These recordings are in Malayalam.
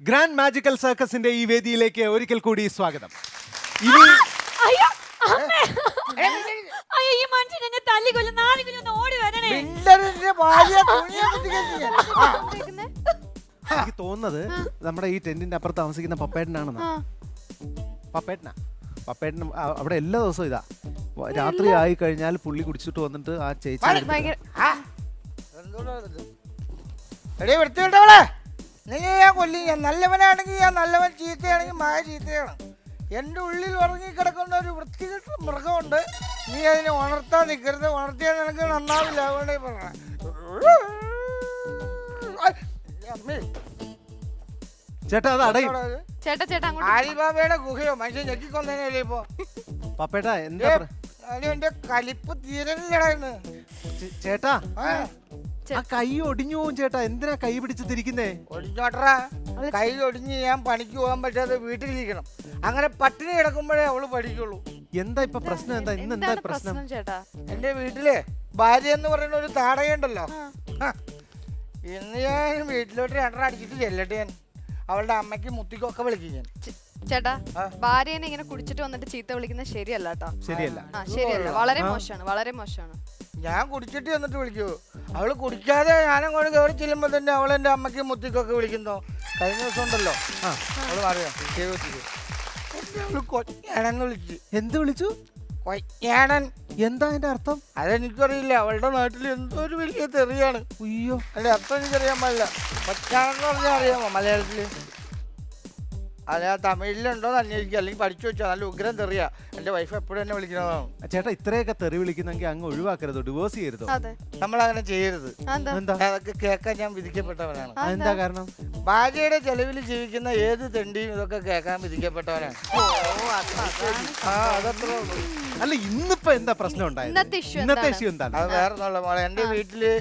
ഗ്രാൻഡ് മാജിക്കൽ സർക്കസിന്റെ ഈ വേദിയിലേക്ക് ഒരിക്കൽ കൂടി സ്വാഗതം. അയ്യോ അമ്മേ. അയ്യോ ഈ മനുഷ്യൻ എന്നെ തല്ലിക്കൊല്ലും. നാളെ ഒന്ന് ഓടി വരണേ. എനിക്ക് തോന്നുന്നത് നമ്മുടെ ഈ ടെന്റിന്റെ അപ്പുറത്ത് താമസിക്കുന്ന പപ്പേട്ടനാണെന്ന്. പപ്പേട്ടനും അവിടെ എല്ലാ ദിവസവും ഇതാ രാത്രി ആയി കഴിഞ്ഞാൽ പുള്ളി കുടിച്ചിട്ട് വന്നിട്ട് ആ ചേച്ചി നീ ഞാൻ കൊല്ലി. ഞാൻ നല്ലവനാണെങ്കിൽ ഞാൻ നല്ലവൻ, ചീത്തയാണെങ്കിൽ മായ ചീത്തയാണ്. എൻ്റെ ഉള്ളിൽ ഉറങ്ങിക്കിടക്കുന്ന ഒരു വൃത്തികെട്ട മൃഗമുണ്ട്. നീ അതിനെ ഉണർത്താൻ നിൽക്കരുത്. ഉണർത്തിയാൽ നിനക്ക് നന്നാവില്ല. അതുകൊണ്ടേ പറഞ്ഞ ചേട്ടാ അത് അടയും. ആലിബാബയുടെ ഗുഹയോ മനുഷ്യൻ ഞെക്കിക്കൊന്നേനല്ലേ ഇപ്പൊ. പപ്പേട്ടാ എന്താ എന്റെ കലിപ്പ് തീരലില്ലടാ. ചേട്ടാ ആ കൈ ഒടിഞ്ഞു പോവും ചേട്ടാ. എന്തിനാ കൈ പിടിച്ച് തിരിക്കുന്നേ? ഒടിഞ്ഞോട്ടറാ. കൈ ഒടിഞ്ഞ് ഞാൻ പണിക്ക് പോകാൻ പറ്റാതെ വീട്ടിലിരിക്കണം. അങ്ങനെ പട്ടിണി കിടക്കുമ്പോഴേ അവള് പഠിക്കുള്ളൂ. എന്താ ഇപ്പൊ പ്രശ്നം? എന്താ ഇന്ന് എന്താ പ്രശ്നം? എന്റെ വീട്ടിലെ ഭാര്യ എന്ന് പറയുന്ന ഒരു താടകയുണ്ടല്ലോ. ഇന്ന് ഞാൻ വീട്ടിലോട്ട് രണ്ടെണ്ണം അടിച്ചിട്ട് ചെല്ലട്ടെ. ഞാൻ അവളുടെ അമ്മയ്ക്ക് മുത്തിക്കൊക്കെ വിളിക്കും ഞാൻ. ചേട്ടാ ഭാര്യനെ ഇങ്ങനെ കുടിച്ചിട്ട് വന്നിട്ട് ചീത്ത വിളിക്കുന്നത് ശരിയല്ല കേട്ടോ. ശരിയല്ല, ശരിയല്ല. വളരെ മോശമാണ്, വളരെ മോശമാണ്. ഞാൻ കുടിച്ചിട്ട് വന്നിട്ട് വിളിക്കൂ. അവള് കുടിക്കാതെ ഞാനങ്ങോട്ട് കയറി ചെല്ലുമ്പോ തന്നെ അവൾ എന്റെ അമ്മയ്ക്ക് മുത്തിക്കൊക്കെ വിളിക്കുന്നോ. കഴിഞ്ഞ ദിവസം ഉണ്ടല്ലോ അവള് പറയാം കൊയ്യാണെന്ന് വിളിച്ചു. എന്ത് വിളിച്ചു? കൊയ്യാണൻ. എന്താ അതിന്റെ അർത്ഥം? അതെനിക്കറിയില്ല. അവളുടെ നാട്ടിൽ എന്തോ ഒരു വലിയ തെറിയാണ്. അയ്യോ അല്ലെ അർത്ഥം എനിക്കറിയാൻ പാടില്ല. കൊച്ചാണെന്ന് പറഞ്ഞാൽ അറിയാമോ മലയാളത്തില്? അല്ല തമിഴിലുണ്ടോന്ന് അന്വേഷിക്കുക, അല്ലെങ്കിൽ പഠിച്ചു വെച്ചാൽ നല്ല ഉഗ്രം തെറിയാ. എന്റെ വൈഫ് എപ്പോഴും എന്നെ വിളിക്കുന്നതാണ്. ചേട്ടാ ഇത്രയൊക്കെ തെറി വിളിക്കുന്നെങ്കിൽ അങ്ങ് ഒഴിവാക്കരുതോ, ഡിവോഴ്സ് ചെയ്യരുതോ? നമ്മളങ്ങനെ ചെയ്യരുത്. എന്താ അതൊക്കെ കേൾക്കാൻ ഞാൻ വിധിക്കപ്പെട്ടവനാണ്. എന്താ കാരണം? ഭാര്യയുടെ ചെലവിൽ ജീവിക്കുന്ന ഏത് തെണ്ടിയും ഇതൊക്കെ കേൾക്കാൻ വിധിക്കപ്പെട്ടവനാണ്. അതത്രേ ഉള്ളൂ. അല്ല ഇന്നിപ്പോ എന്താ പ്രശ്നം ഉണ്ടായത്? ഇന്നത്തെ ഇഷ്യൂ എന്താണ്? അത് വേറെ ഒന്നുമല്ല മോളെ. എന്റെ വീട്ടില്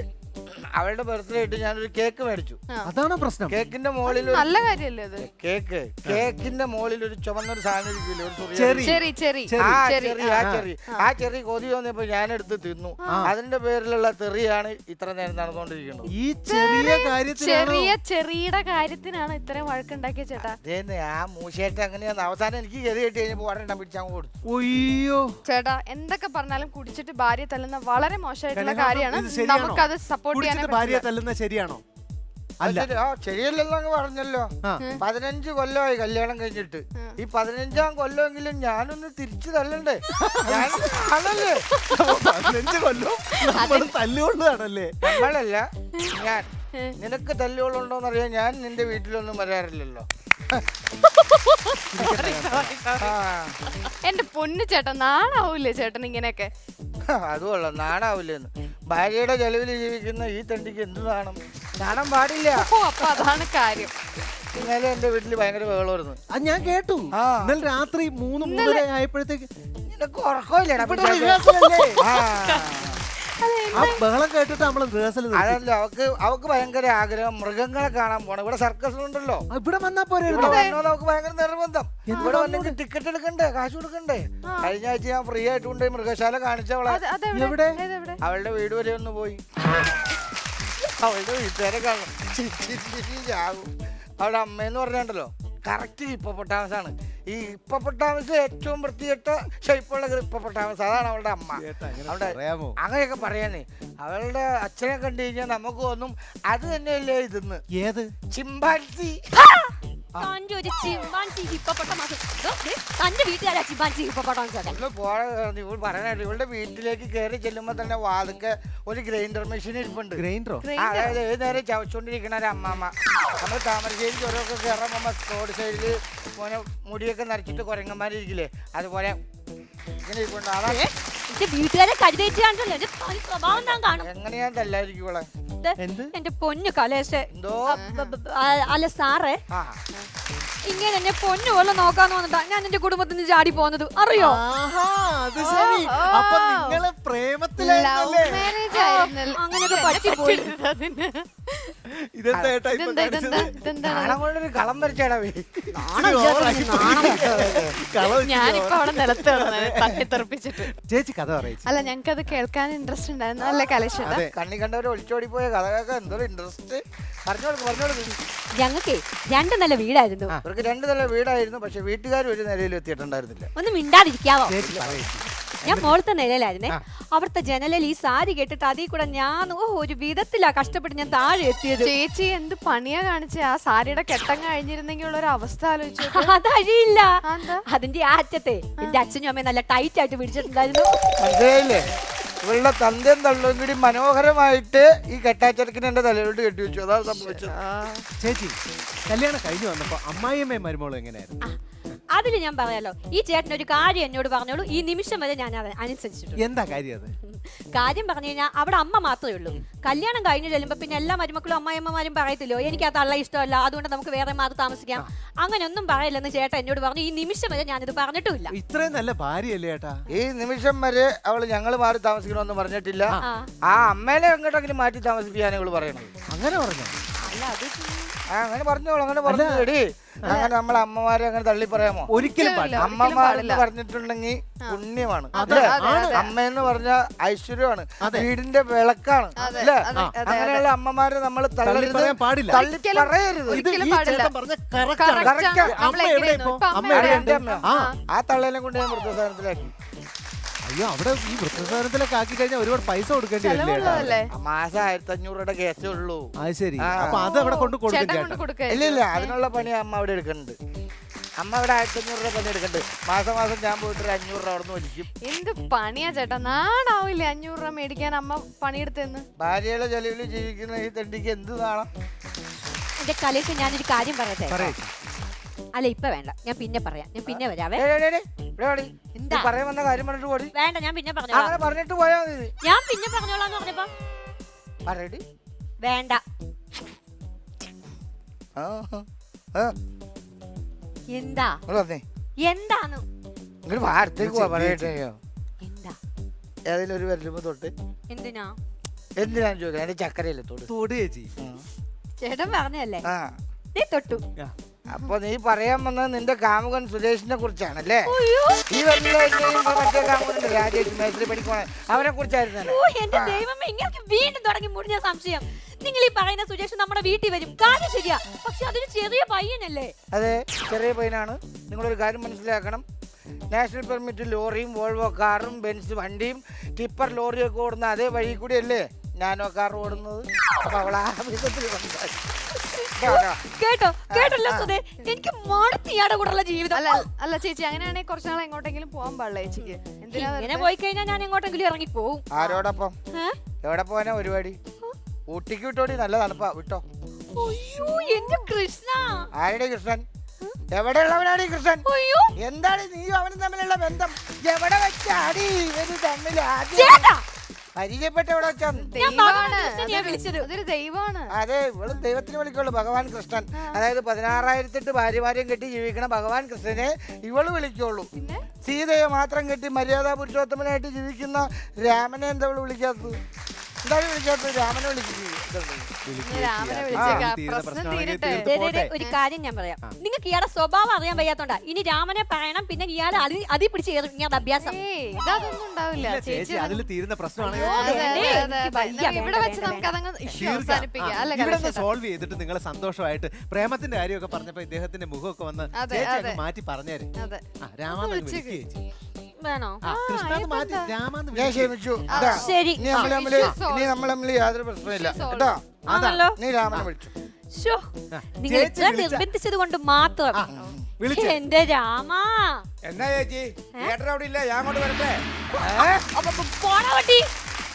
അവളുടെ ബർത്ത്ഡേ ആയിട്ട് ഞാനൊരു കേക്ക് മേടിച്ചു. അതാണോ പ്രശ്നം? കേക്കിന്റെ മുകളിൽ നല്ല കാര്യല്ലേ അത്? കേക്കിന്റെ മുകളിൽ ഒരു ചുമന്നൊരു സാധനം ഇരിക്കില്ലേ, ഒരു ചെറി കൊതി തോന്നിയപ്പോ ഞാൻ എടുത്ത് തിന്നു. അതിന്റെ പേരിലുള്ള തെറിയാണ് ഇത്ര നേരം നടന്നുകൊണ്ടിരിക്കുന്നത്. ഈ ചെറിയുടെ കാര്യത്തിനാണ് ഇത്രയും വഴക്കുണ്ടാക്കിയ ചേട്ടാ. അതേന്ന് ആ മൂശേട്ട് അങ്ങനെയാണ്. അവസാനം എനിക്ക് ഗതി കെട്ടി കഴിഞ്ഞപ്പോ വടണ്ട പിടിച്ചാൽ കൊടുത്തു. ഒയ്യോ ചേട്ടാ എന്തൊക്കെ പറഞ്ഞാലും കുടിച്ചിട്ട് ഭാര്യ തല്ലുന്ന വളരെ മോശമായിട്ടുള്ള കാര്യമാണ്. നമുക്കത് സപ്പോർട്ട് ചെയ്യാൻ. ഭാര്യ തല്ലുന്ന ശരിയാണോ? അല്ല ശരിയല്ലെന്ന് അങ്ങ് പറഞ്ഞല്ലോ. 15 കൊല്ലമായി കല്യാണം കഴിഞ്ഞിട്ട്. ഈ 15ാം കൊല്ലമെങ്കിലും ഞാനൊന്ന് തിരിച്ചു തല്ലണ്ടേ? ആണല്ലേ 15 കൊല്ലം നമ്മൾ തല്ലുകൊള്ളാണല്ലേ? നമ്മളല്ല ഞാൻ. നിനക്ക് തല്ലുകൊള്ളുണ്ടോന്നറിയാൻ ഞാൻ നിന്റെ വീട്ടിലൊന്നും വരാറില്ലല്ലോ. എന്റെ പൊന്നു ചേട്ടൻ നാണാവൂലേ ചേട്ടൻ ഇങ്ങനെയൊക്കെ? അതുകൊള്ള നാണാവില്ലെന്ന്. ഭാര്യയുടെ ചെലവിൽ ജീവിക്കുന്ന ഈ തണ്ടിക്ക് എന്ത് നാണം? നാണം പാടില്ല. അപ്പൊ അതാണ് കാര്യം. ഇന്നലെ എന്റെ വീട്ടില് ഭയങ്കര ബഹളമായിരുന്നു. അത് ഞാൻ കേട്ടു. ഇന്നലെ രാത്രി 3:30 ആയപ്പോഴത്തേക്ക് നിനക്ക് ഉറക്കമില്ലടാ. ആ ബഹളം കേട്ടിട്ട് നമ്മള് റിഹേഴ്സൽ. അതല്ല, അവക്ക് ഭയങ്കര ആഗ്രഹം മൃഗങ്ങളെ കാണാൻ പോണം. ഇവിടെ സർക്കസിലുണ്ടല്ലോ. ഇവിടെ വന്നാ പോരെ? അവക്ക് ഭയങ്കര നിർബന്ധം. ഇവിടെ വന്നെങ്കിൽ ടിക്കറ്റ് എടുക്കണ്ടേ, കാശ് കൊടുക്കണ്ടേ? കഴിഞ്ഞ ആഴ്ച ഞാൻ ഫ്രീ ആയിട്ട് കൊണ്ടുപോയി മൃഗശാല കാണിച്ചവളെ. അവളുടെ വീട് വരെ ഒന്ന് പോയി. അവളുടെ വീട്ടുകാരെ കാണും. അവളുടെ അമ്മയെന്ന് പറഞ്ഞുണ്ടല്ലോ കറക്റ്റ് ഹിപ്പോപ്പൊട്ടാമസ് ആണ്. ഈ ഹിപ്പോപ്പൊട്ടാമസ് ഏറ്റവും വൃത്തികെട്ട ഷേപ്പുള്ള ഹിപ്പോപ്പൊട്ടാമസ്. അതാണ് അവളുടെ അമ്മ. അവളുടെ അങ്ങനെയൊക്കെ പറയാനേ. അവളുടെ അച്ഛനെ കണ്ടു കഴിഞ്ഞാൽ നമുക്ക് തോന്നും അത് തന്നെയല്ലേ ഇതെന്ന്. ഏത് ചിമ്പാൻസി? ഇവളുടെ വീട്ടിലേക്ക് കയറി ചെല്ലുമ്പോ തന്നെ വാതിക്കെ ഒരു ഗ്രൈൻഡർ മെഷീൻ ഇരിപ്പുണ്ട്. അതായത് ഏത് നേരം ചവച്ചോണ്ടിരിക്കണ ഒരു അമ്മാമ്മ. നമ്മൾ താമരശ്ശേരി ചുരമൊക്കെ കയറുമ്പോ റോഡ് സൈഡില് മുടിയൊക്കെ നരച്ചിട്ട് കുരങ്ങന്മാരിരിക്കില്ലേ, അതുപോലെ ഇങ്ങനെ ഇരിപ്പുണ്ട്. അതാണ് വീട്ടുകാരെ എങ്ങനെയാ തല്ലായിരിക്കും ഇവളെ. എന്റെ പൊന്നു കലേഷ്. എന്തോ അല്ല സാറേ, ഇങ്ങനെ എന്നെ പൊന്നു പോലെ നോക്കാന്ന് വന്നിട്ടാ ഞാൻ എന്റെ കുടുംബത്തിൽ നിന്ന് ചാടി പോകുന്നത് അറിയോ? അപ്പൊ നിങ്ങള് പ്രേമത്തിലായിരുന്നല്ലേ? അങ്ങനെയൊക്കെ പറ്റിപ്പോയി. ഇതെന്താ ഏട്ടാ ഇപ്പൊ ഇതെന്താ കാണിച്ചത്? ഇതെന്താണ് നാളെ കൊണ്ടൊരു കളം വരച്ചേടാ ഞാനിപ്പോ അവിടെ നിലത്ത് കിടന്നത് തട്ടിത്തെറിപ്പിച്ചിട്ട്. ചേച്ചി കഥ പറയും അല്ല ഞങ്ങൾക്കത് കേൾക്കാൻ ഇൻട്രസ്റ്റ് ഉണ്ടായിരുന്നു. അല്ലേ കലേഷ്? കണ്ണി കണ്ടവരെ ഒളിച്ചോടി പോയ കഥ കേൾക്കാൻ എന്തോ ഇൻട്രസ്റ്റ്. പറഞ്ഞോളൂ. ഞങ്ങൾക്കേ 2 നില വീടായിരുന്നു. ഇവർക്ക് 2 നില വീടായിരുന്നു, പക്ഷെ വീട്ടുകാർ ഒരു നിലയിൽ എത്തിയിട്ടുണ്ടായിരുന്നില്ല. ഒന്ന് മിണ്ടാതിരിക്കാവോ? ചേച്ചി പറയും ഞാൻ മോളത്തെ നിലയിലായിരുന്നേ. അവിടുത്തെ ജനലിൽ ഈ സാരി കേട്ടിട്ട് അതിൽ കൂടെ ഞാൻ ഒരു വിധത്തിലാ കഷ്ടപ്പെട്ട് ഞാൻ താഴെ എത്തിയത്. ചേച്ചി എന്ത് പണിയാ കാണിച്ച? ആ സാരിയുടെ കെട്ടം കഴിഞ്ഞിരുന്നെങ്കിൽ ഉള്ള ഒരു അവസ്ഥ ആലോചിച്ചു. അതഴിയില്ല. എന്താ? അതിന്റെ അറ്റത്തെ എന്റെ അച്ഛനും അമ്മയും നല്ല ടൈറ്റ് ആയിട്ട് പിടിച്ചിട്ടുണ്ടായിരുന്നു. മനസ്സിലായില്ലേ? ഇവളുടെ തന്തയും തള്ളും കൂടി മനോഹരമായിട്ട് ഈ കെട്ടാച്ചെറുക്കിന് എന്റെ തലയിലോട്ട് കെട്ടി വെച്ചു. അതാണ് സംഭവിച്ചത്. ചേച്ചി കല്യാണം കഴിഞ്ഞു വന്നപ്പോ അമ്മായിയമ്മയും മരുമോളും എങ്ങനെയായിരുന്നു? അതില് ഞാൻ പറയാലോ, ഈ ചേട്ടൻ ഒരു കാര്യം എന്നോട് പറഞ്ഞോളൂ, ഈ നിമിഷം വരെ ഞാൻ അനുസരിച്ചിട്ടുണ്ട്. എന്താ കാര്യം അത്? കാര്യം പറഞ്ഞു കഴിഞ്ഞാൽ അവിടെ അമ്മ മാത്രമേ ഉള്ളൂ. കല്യാണം കഴിഞ്ഞു ചെല്ലുമ്പോ പിന്നെ എല്ലാ മരുമക്കളും അമ്മായിയമ്മമാരും പറയത്തില്ലോ എനിക്ക് ആ തള്ള ഇഷ്ടമല്ല, അതുകൊണ്ട് നമുക്ക് വേറെ മാറി താമസിക്കാം, അങ്ങനെ ഒന്നും പറയില്ലെന്ന് ചേട്ടൻ എന്നോട് പറഞ്ഞു. ഈ നിമിഷം വരെ ഞാനിത് പറഞ്ഞിട്ടുമില്ല. ഇത്രയും നല്ല ഭാര്യയല്ലേ ഏട്ടാ? ഈ നിമിഷം വരെ അവള് ഞങ്ങൾ മാറി താമസിക്കണമെന്ന് പറഞ്ഞിട്ടില്ല. ആ അമ്മേനെ എങ്ങോട്ടെങ്കിലും മാറ്റി താമസിപ്പിക്കാനാണ് ഇവള് പറയണത്. അങ്ങനെ പറഞ്ഞു? അല്ല അത് അങ്ങനെ പറഞ്ഞോളൂ. അങ്ങനെ പറഞ്ഞേടി. അങ്ങനെ നമ്മളെ അമ്മമാരെ അങ്ങനെ തള്ളി പറയാമോ? ഒരിക്കലും പാടില്ല. അമ്മമാരെന്ന് പറഞ്ഞിട്ടുണ്ടെങ്കിൽ പുണ്യമാണ്. അമ്മയെന്ന് പറഞ്ഞ ഐശ്വര്യമാണ്, വീടിന്റെ വിളക്കാണ്. അല്ലേ? അങ്ങനെയുള്ള അമ്മമാരെ നമ്മൾ തള്ളരുത്, പാടില്ല, തള്ളി പറയരുത്. എന്റെ അമ്മ ആ തള്ളേനെ കൊണ്ട് ഞാൻ വൃദ്ധസാധനത്തിലാക്കി. അയ്യോ, അവിടെ ഈ വൃദ്ധസാധനത്തിലൊക്കെ ആക്കി കഴിഞ്ഞാൽ ഒരുപാട് പൈസ കൊടുക്കേണ്ടി വരില്ലേ? മാസം 1500 രൂപയുടെ കേസേ ഉള്ളൂ. അത് ശരി. അപ്പൊ അത് അവിടെ കൊണ്ട് കൊടുക്കും? ഇല്ല, അതിനുള്ള പണി അമ്മ അവിടെ എടുക്കുന്നുണ്ട്. അമ്മ ഇവിടെ 1500 രൂപ പണി എടുക്കുന്നുണ്ട്. മാസം ഞാൻ പോയിട്ട് 500 രൂപ അവിടെ നിന്ന് വലിക്കും. എന്ത് പണിയാ ചേട്ടാ? നാണാവില്ലേ 500 രൂപ മേടിക്കാൻ അമ്മ പണിയെടുത്തെന്ന്? ഭാര്യയുടെ ചെലവിൽ ജീവിക്കുന്ന ഈ തെണ്ടിക്ക് എന്ത് നാണം? എന്റെ കലയ്ക്ക് ഞാനൊരു കാര്യം പറയട്ടെ. അല്ല ഇപ്പൊ വേണ്ട, ഞാൻ പിന്നെ പറയാം. ഞാൻ പിന്നെ വരാവേ. എന്താ പറയാൻ വന്ന കാര്യം പറഞ്ഞിട്ട് പോടി. വേണ്ട, ഞാൻ പിന്നെ പറഞ്ഞോളാം. അങ്ങനെ പറഞ്ഞിട്ട് പോയാ മതി. ഞാൻ പിന്നെ പറഞ്ഞോളാന്ന് പറഞ്ഞപ്പോ പറയടി. വേണ്ട. എന്താ എന്താന്ന് വാർത്തക്ക് പോവാ പറയട്ടെ. എന്താ ഏതെങ്കിലും ഒരു വരലുമ്പോ തൊട്ട് എന്തിനാ ചോദിക്കാം. എന്റെ ചക്കരയല്ലേ തൊട്ട് ചേച്ചി? ചേട്ടൻ പറഞ്ഞല്ലേ? നീ തൊട്ടു. അപ്പൊ നീ പറയാൻ വന്നത് നിന്റെ കാമുകൻ സുരേഷിനെ കുറിച്ചാണല്ലേ? ഈ മറ്റേ കാമുകൻ രാജേഷ് മേശ്രി പഠിക്കണേ, അവനെ കുറിച്ചായിരുന്നു. എന്റെ ദൈവമേ, ഇങ്ങനെ വീണ്ടും തുടങ്ങി മുടിഞ്ഞ സംശയം. നിങ്ങൾ ഈ പറയുന്ന സുരേഷ് നമ്മുടെ വീട്ടിൽ വരും, കാര്യം ശരിയാ, പക്ഷെ അതൊരു ചെറിയ പയ്യനല്ലേ? അതെ, ചെറിയ പയ്യനാണ്. നിങ്ങളൊരു കാര്യം മനസ്സിലാക്കണം. നാഷണൽ പെർമിറ്റ് ലോറിയും വോൾവോ കാറും ബെൻസ് വണ്ടിയും ടിപ്പർ ലോറിയും ഒക്കെ ഓടുന്ന അതേ വഴി കൂടിയല്ലേ നാനോ കാർ ഓടുന്നത്. അപ്പൊ അവൾ ആ വിധത്തിൽ കേട്ടല്ലോ സുധേ, എനിക്ക് മടുത്തിയാടെ കൂടെയുള്ള ജീവിതം. അല്ല ചേച്ചി, അങ്ങനെയാണെങ്കിൽ കുറച്ച് നാൾ എങ്ങോട്ടെങ്കിലും പോകാൻ പാടില്ല ചേച്ചിക്ക്? ഇങ്ങനെ പോയി കഴിഞ്ഞാൽ ഞാൻ എങ്ങോട്ടെങ്കിലും ഇറങ്ങി പോവും. ആരോടൊപ്പം? എവിടെ പോവാനാ പരിപാടി? ഊട്ടിക്ക് വിട്ടോടി, നല്ല തണുപ്പാ, വിട്ടോ. എന്റെ കൃഷ്ണ. ആരുടെ കൃഷ്ണൻ? എവിടെയുള്ളവനാണ് ഈ കൃഷ്ണൻ? എന്താണ് നീയും അവനും തമ്മിലുള്ള ബന്ധം? എവിടെ വെച്ചാടി ഇവര് തമ്മിൽ പരിചയപ്പെട്ട എവിടെ വെച്ചാണ്? അതെ, ഇവള് ദൈവത്തിന് വിളിക്കുള്ളൂ, ഭഗവാൻ കൃഷ്ണൻ. അതായത് 16,008 ഭാര്യമാരെയും കെട്ടി ജീവിക്കണ ഭഗവാൻ കൃഷ്ണനെ ഇവള് വിളിക്കുള്ളൂ. സീതയെ മാത്രം കെട്ടി മര്യാദാ പുരുഷോത്തമനായിട്ട് ജീവിക്കുന്ന രാമനെ എന്താ ഇവള് വിളിക്കാത്തത്? എന്താണ് വിളിക്കാത്തത്? രാമനെ വിളിക്കുന്നത്. ഒരു കാര്യം ഞാൻ പറയാം, നിങ്ങൾക്ക് ഇയാളുടെ സ്വഭാവം അറിയാൻ വയ്യാത്തോണ്ടാ ഇനി രാമനെ പറയണം, പിന്നെ ഇയാളെ അതി പിടിച്ച് ഇയാളുടെ അഭ്യാസം. ഇതൊന്നും ഉണ്ടാവില്ല ചേച്ചി, അതിൽ തീരുന്ന പ്രശ്നമാണ്. ഇവിടെ സോൾവ് ചെയ്തിട്ട് നിങ്ങൾ സന്തോഷമായിട്ട് പ്രേമത്തിന്റെ കാര്യമൊക്കെ പറഞ്ഞപ്പോ ഇദ്ദേഹത്തിന്റെ മുഖമൊക്കെ വന്ന് ചേച്ചി മാറ്റി പറഞ്ഞേരും. രാമാന്ന് വിളിക്കുക വേണോ? ഞാൻ ക്ഷമിച്ചു. ഇനി നമ്മൾ തമ്മിൽ യാതൊരു പ്രശ്നമില്ല കേട്ടോ. നീ രാമനെ വിളിച്ചു. നിങ്ങൾ ഇത്ര നിർബന്ധിച്ചത് കൊണ്ട് മാത്രം. എന്റെ രാമ എന്നാ ചേച്ചി അവിടെ ഇല്ല, ഞാൻ കൊണ്ട് വരട്ടെ. പോണവട്ടി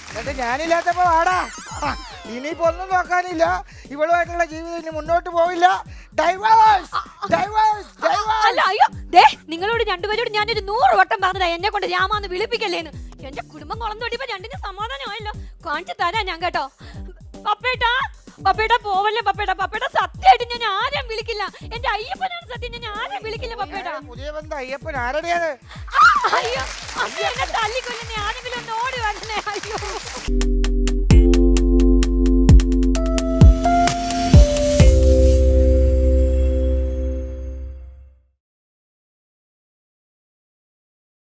എന്നിട്ട് ഞാനില്ലാത്തപ്പോ ആടാ. ഇനിയിപ്പോ ഒന്നും നോക്കാനില്ല, ഇവളുമായിട്ടുള്ള ജീവിതം ഇനി മുന്നോട്ട് പോവില്ല. നിങ്ങളോട് രണ്ടുപേരോട് ഞാനൊരു 100 വട്ടം പറഞ്ഞതാ എന്നെ കൊണ്ട് രാമാന്ന് വിളിപ്പിക്കല്ലേന്ന്. എന്റെ കുടുംബം കുളം തൊടിയപ്പോ രണ്ടിന് സമാധാനമായല്ലോ. കാണിച്ചു തരാ ഞാൻ കേട്ടോ. പപ്പേട്ട പോവല്ലേ പപ്പേട്ട. പപ്പേട്ട സത്യമായിട്ട് ഞാൻ ആരും വിളിക്കില്ല. എന്റെ അയ്യപ്പനാണ് സത്യം, ഞാൻ ആരും വിളിക്കില്ല പപ്പേട്ട. പുതിയ ബന്ധം അയ്യപ്പൻ ആരുടെയാണ്? അയ്യോ, എന്നെ തല്ലിക്കൊല്ലുന്ന ആരെങ്കിലും ഒന്ന് ഓടി വരണേ. അയ്യോ.